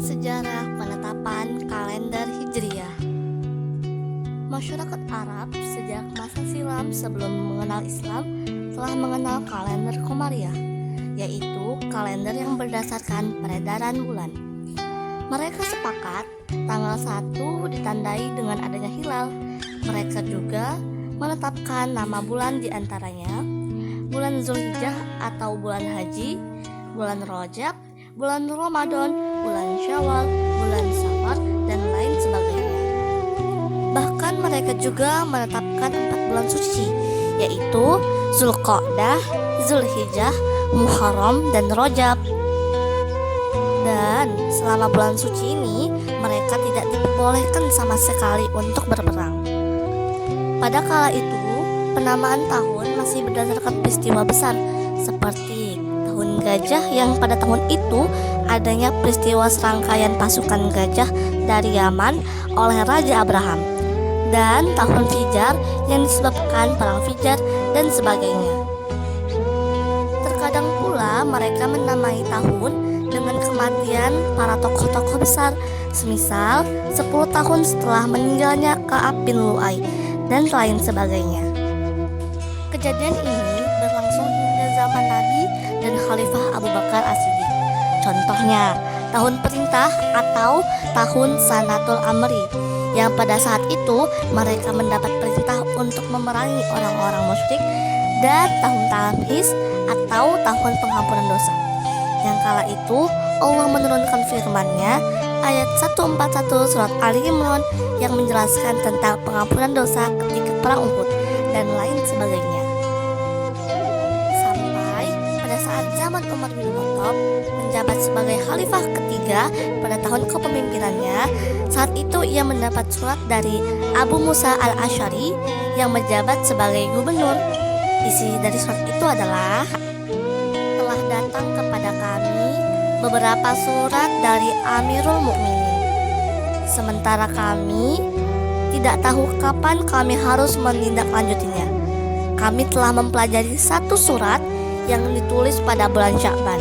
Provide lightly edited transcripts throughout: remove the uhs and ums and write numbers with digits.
Sejarah penetapan kalender Hijriah. Masyarakat Arab sejak masa silam sebelum mengenal Islam telah mengenal kalender Komariah, yaitu kalender yang berdasarkan peredaran bulan. Mereka sepakat tanggal 1 ditandai dengan adanya hilal. Mereka juga menetapkan nama bulan diantaranya bulan Zulhijjah atau bulan haji, bulan Rajab, bulan Ramadan, bulan Syawal, bulan Safar, dan lain sebagainya. Bahkan mereka juga menetapkan 4 bulan suci, yaitu Zulqa'dah, Zulhijjah, Muharram, dan Rajab. Dan selama bulan suci ini, mereka tidak diperbolehkan sama sekali untuk berperang. Pada kala itu, penamaan tahun masih berdasarkan peristiwa besar, seperti tahun gajah yang pada tahun itu adanya peristiwa serangkaian pasukan gajah dari Yaman oleh Raja Abraham, dan tahun Fijar yang disebabkan perang Fijar dan sebagainya. Terkadang pula mereka menamai tahun dengan kematian para tokoh-tokoh besar, semisal 10 tahun setelah meninggalnya Ka'ab bin Lu'ay dan lain sebagainya. Kejadian ini berlangsung hingga zaman Nabi dan Khalifah Abu Bakar As-Siddiq. Contohnya, tahun perintah atau tahun Sanatul Amri, yang pada saat itu mereka mendapat perintah untuk memerangi orang-orang musyrik, dan tahun Tamhiz atau tahun pengampunan dosa. Yang kala itu Allah menurunkan firman-Nya ayat 141 surat Ali Imran yang menjelaskan tentang pengampunan dosa ketika perang Uhud dan lain sebagainya. Sampai pada saat zaman Umar bin Khattab menjabat sebagai khalifah ketiga pada tahun kepemimpinannya, saat itu ia mendapat surat dari Abu Musa al-Asy'ari yang menjabat sebagai gubernur. Isi dari surat itu adalah, telah datang kepada kami beberapa surat dari Amirul Mukminin, sementara kami tidak tahu kapan kami harus menindaklanjutinya. Kami telah mempelajari satu surat yang ditulis pada bulan Sya'ban.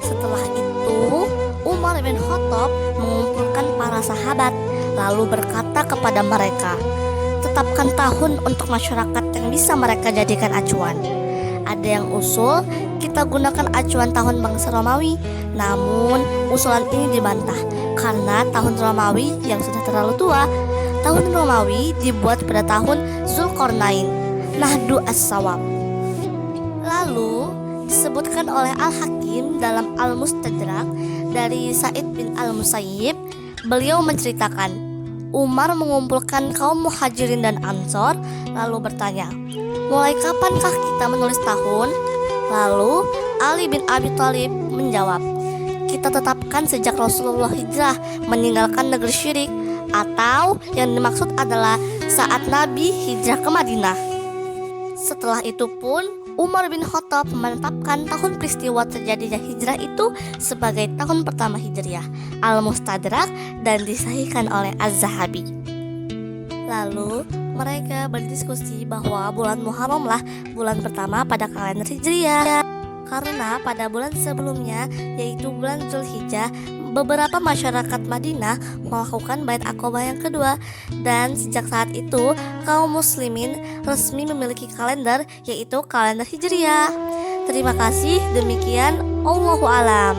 Setelah itu, Umar bin Khattab mengumpulkan para sahabat lalu berkata kepada mereka, tetapkan tahun untuk masyarakat yang bisa mereka jadikan acuan. Ada yang usul kita gunakan acuan tahun bangsa Romawi, namun usulan ini dibantah karena tahun Romawi yang sudah terlalu tua. Tahun Romawi dibuat pada tahun Zulqarnain, Nahdu As-Sawab. Lalu disebutkan oleh Al-Hakim dalam Al-Mustadrak dari Sa'id bin Al-Musayyib, beliau menceritakan Umar mengumpulkan kaum muhajirin dan ansor lalu bertanya, mulai kapankah kita menulis tahun? Lalu Ali bin Abi Thalib menjawab, kita tetapkan sejak Rasulullah hijrah meninggalkan negeri syirik, atau yang dimaksud adalah saat Nabi hijrah ke Madinah. Setelah itu pun Umar bin Khattab menetapkan tahun peristiwa terjadinya hijrah itu sebagai tahun pertama Hijriah, Al-Mustadrak, dan disahihkan oleh Az-Zahabi. Lalu mereka berdiskusi bahwa bulan Muharram lah bulan pertama pada kalender Hijriah, karena pada bulan sebelumnya yaitu bulan Zulhijjah beberapa masyarakat Madinah melakukan Bait Aqabah yang kedua, dan sejak saat itu kaum muslimin resmi memiliki kalender yaitu kalender Hijriah. Terima kasih, demikian Allahu a'lam.